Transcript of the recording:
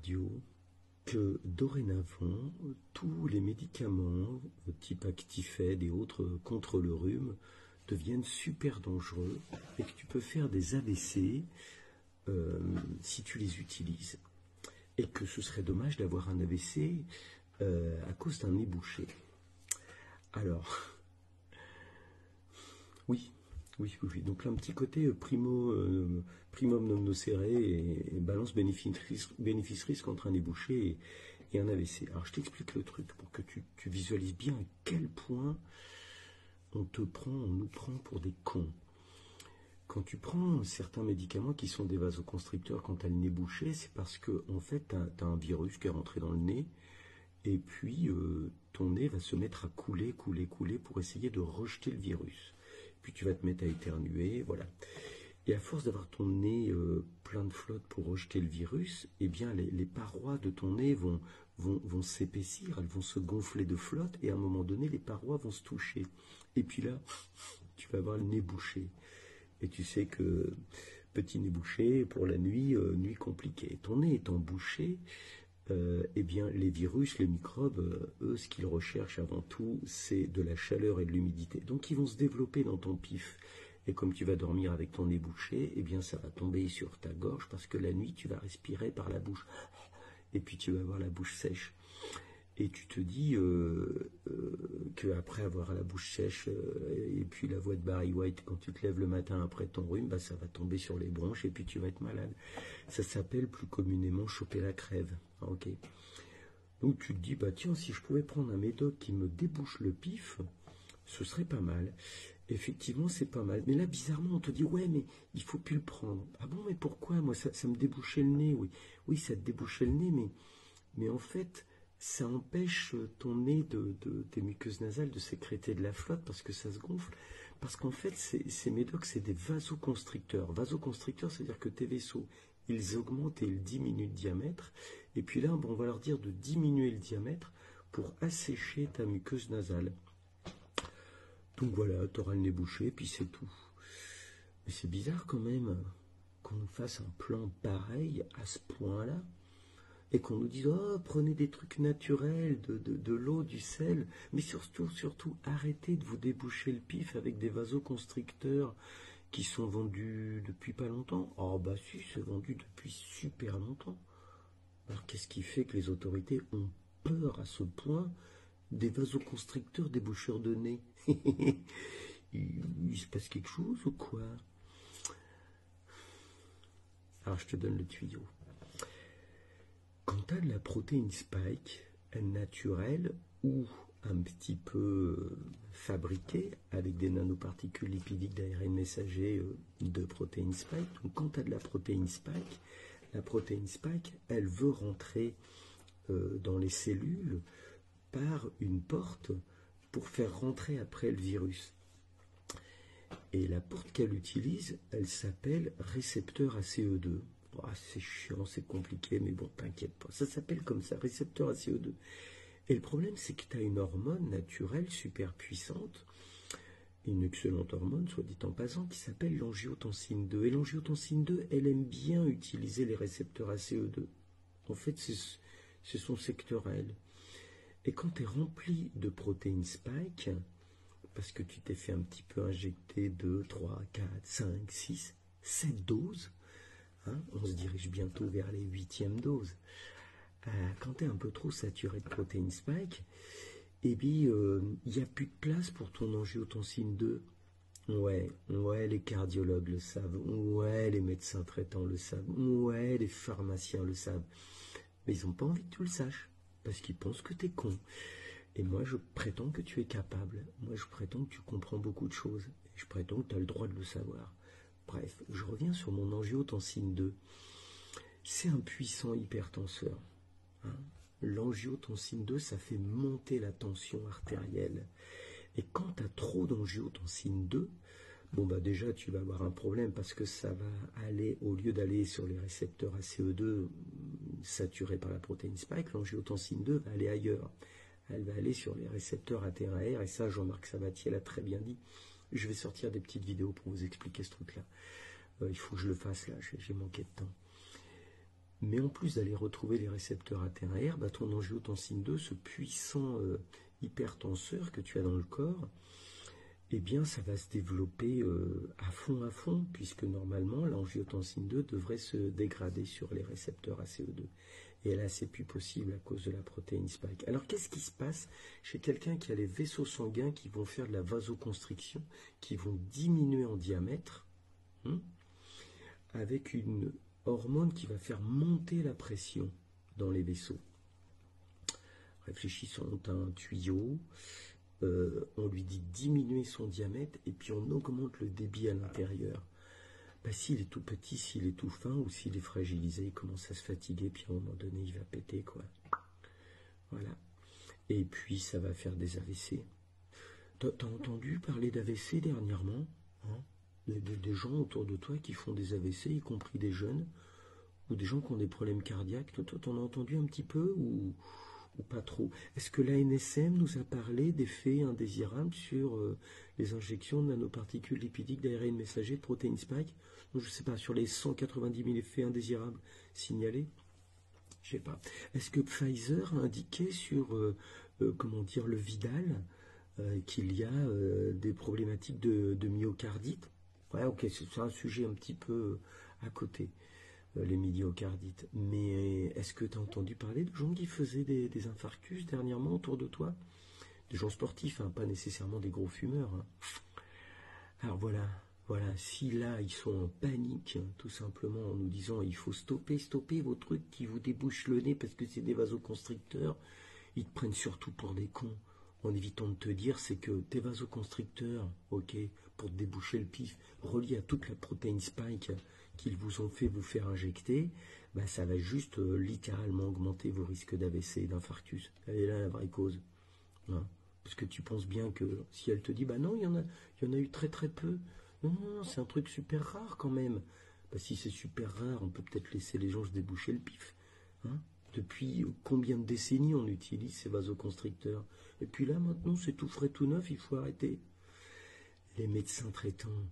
radio que dorénavant, tous les médicaments type Actifed et autres contre le rhume deviennent super dangereux et que tu peux faire des AVC si tu les utilises. Et que ce serait dommage d'avoir un AVC à cause d'un nez bouché. Alors, oui. Donc là, un petit côté primum non nocere et balance bénéfice-risque entre un nez bouché et un AVC. Alors, je t'explique le truc pour que tu visualises bien à quel point on nous prend pour des cons. Quand tu prends certains médicaments qui sont des vasoconstricteurs quand tu as le nez bouché, c'est parce que en fait, tu as un virus qui est rentré dans le nez et puis ton nez va se mettre à couler pour essayer de rejeter le virus. Puis tu vas te mettre à éternuer, voilà. Et à force d'avoir ton nez plein de flotte pour rejeter le virus, eh bien les parois de ton nez vont s'épaissir, elles vont se gonfler de flotte, et à un moment donné, les parois vont se toucher. Et puis là, tu vas avoir le nez bouché. Et tu sais que petit nez bouché pour la nuit, nuit compliquée. Ton nez étant bouché, eh bien, les virus, les microbes, eux, ce qu'ils recherchent avant tout, c'est de la chaleur et de l'humidité. Donc, ils vont se développer dans ton pif. Et comme tu vas dormir avec ton nez bouché, eh bien, ça va tomber sur ta gorge parce que la nuit, tu vas respirer par la bouche. Et puis, tu vas avoir la bouche sèche. Et tu te dis qu'après avoir la bouche sèche et puis la voix de Barry White, quand tu te lèves le matin après ton rhume, bah, ça va tomber sur les bronches et puis tu vas être malade. Ça s'appelle plus communément choper la crève. Ok. Donc tu te dis, bah tiens, si je pouvais prendre un médoc qui me débouche le pif, ce serait pas mal. Effectivement, c'est pas mal. Mais là, bizarrement, on te dit, ouais, mais il faut plus le prendre. Ah bon, mais pourquoi? Moi, ça me débouchait le nez, oui. Oui, ça te débouchait le nez, mais en fait, ça empêche ton nez tes muqueuses nasales de sécréter de la flotte parce que ça se gonfle. Parce qu'en fait, ces médocs, c'est des vasoconstricteurs. Vasoconstricteurs, c'est-à-dire que tes vaisseaux, ils augmentent et ils diminuent de diamètre. Et puis là, bon, on va leur dire de diminuer le diamètre pour assécher ta muqueuse nasale. Donc voilà, tu auras le nez bouché, puis c'est tout. Mais c'est bizarre quand même qu'on nous fasse un plan pareil à ce point-là. Et qu'on nous dise, oh, prenez des trucs naturels, de l'eau, du sel, mais surtout, arrêtez de vous déboucher le pif avec des vasoconstricteurs qui sont vendus depuis pas longtemps. Oh, bah si, c'est vendu depuis super longtemps. Alors, qu'est-ce qui fait que les autorités ont peur à ce point des vasoconstricteurs déboucheurs de nez? Il se passe quelque chose ou quoi? Alors, je te donne le tuyau. Quand tu as de la protéine spike naturelle ou un petit peu fabriquée avec des nanoparticules lipidiques d'ARN messager de protéine spike, donc quand tu as de la protéine spike, elle veut rentrer dans les cellules par une porte pour faire rentrer après le virus. Et la porte qu'elle utilise, elle s'appelle récepteur ACE2. Oh, c'est chiant, c'est compliqué, mais bon, t'inquiète pas. Ça s'appelle comme ça, récepteur ACE2. Et le problème, c'est que tu as une hormone naturelle super puissante, une excellente hormone, soit dit en passant, qui s'appelle l'angiotensine 2. Et l'angiotensine 2, elle aime bien utiliser les récepteurs ACE2. En fait, c'est son secteur à elle. Et quand tu es rempli de protéines spike, parce que tu t'es fait un petit peu injecter 2, 3, 4, 5, 6, 7 doses, hein, on se dirige bientôt vers les 8e doses. Quand tu es un peu trop saturé de protéines spike, eh bien, il n'y a plus de place pour ton angiotensine 2. Ouais, les cardiologues le savent, ouais, les médecins traitants le savent, ouais, les pharmaciens le savent. Mais ils n'ont pas envie que tu le saches, parce qu'ils pensent que tu es con. Et moi, je prétends que tu es capable. Moi, je prétends que tu comprends beaucoup de choses. Et je prétends que tu as le droit de le savoir. Bref, je reviens sur mon angiotensine 2. C'est un puissant hypertenseur. Hein. L'angiotensine 2, ça fait monter la tension artérielle. Et quand tu as trop d'angiotensine 2, bon bah déjà tu vas avoir un problème parce que ça va aller, au lieu d'aller sur les récepteurs ACE2 saturés par la protéine spike, l'angiotensine 2 va aller ailleurs. Elle va aller sur les récepteurs ATRR, et ça Jean-Marc Sabatier l'a très bien dit. Je vais sortir des petites vidéos pour vous expliquer ce truc-là. Il faut que je le fasse là, j'ai manqué de temps. Mais en plus d'aller retrouver les récepteurs ATR, bah, ton angiotensine 2, ce puissant hypertenseur que tu as dans le corps, eh bien ça va se développer à fond, puisque normalement l'angiotensine 2 devrait se dégrader sur les récepteurs ACE2. Et là, c'est plus possible à cause de la protéine spike. Alors, qu'est-ce qui se passe chez quelqu'un qui a les vaisseaux sanguins qui vont faire de la vasoconstriction, qui vont diminuer en diamètre, avec une hormone qui va faire monter la pression dans les vaisseaux? Réfléchissons à un tuyau, on lui dit diminuer son diamètre et puis on augmente le débit à l'intérieur. Ben, s'il est tout petit, s'il est tout fin ou s'il est fragilisé, il commence à se fatiguer, puis à un moment donné, il va péter, quoi. Voilà. Et puis, ça va faire des AVC. T'as entendu parler d'AVC dernièrement, hein? Des gens autour de toi qui font des AVC, y compris des jeunes, ou des gens qui ont des problèmes cardiaques. Toi, t'en as entendu un petit peu ou pas trop? Est-ce que l'ANSM nous a parlé d'effets indésirables sur les injections de nanoparticules lipidiques d'ARN messager de protéines spike? Je ne sais pas, sur les 190 000 effets indésirables signalés? Je sais pas. Est-ce que Pfizer a indiqué sur comment dire, le Vidal qu'il y a des problématiques de myocardite? Ouais, ok, c'est un sujet un petit peu à côté, les myocardites. Mais est-ce que tu as entendu parler de gens qui faisaient des infarctus dernièrement autour de toi? Des gens sportifs, hein, pas nécessairement des gros fumeurs. Hein. Alors voilà, si là ils sont en panique, tout simplement en nous disant il faut stopper vos trucs qui vous débouchent le nez parce que c'est des vasoconstricteurs, ils te prennent surtout pour des cons. En évitant de te dire, c'est que tes vasoconstricteurs, ok, pour te déboucher le pif, reliés à toute la protéine spike qu'ils vous ont fait vous faire injecter, bah ça va juste littéralement augmenter vos risques d'AVC et d'infarctus. Elle est là la vraie cause. Hein. Parce que tu penses bien que si elle te dit, bah non, il y en a eu très très peu. Non, c'est un truc super rare quand même. Bah si c'est super rare, on peut peut-être laisser les gens se déboucher le pif. Hein. Depuis combien de décennies on utilise ces vasoconstricteurs? Et puis là, maintenant, c'est tout frais, tout neuf, il faut arrêter. Les médecins traitants,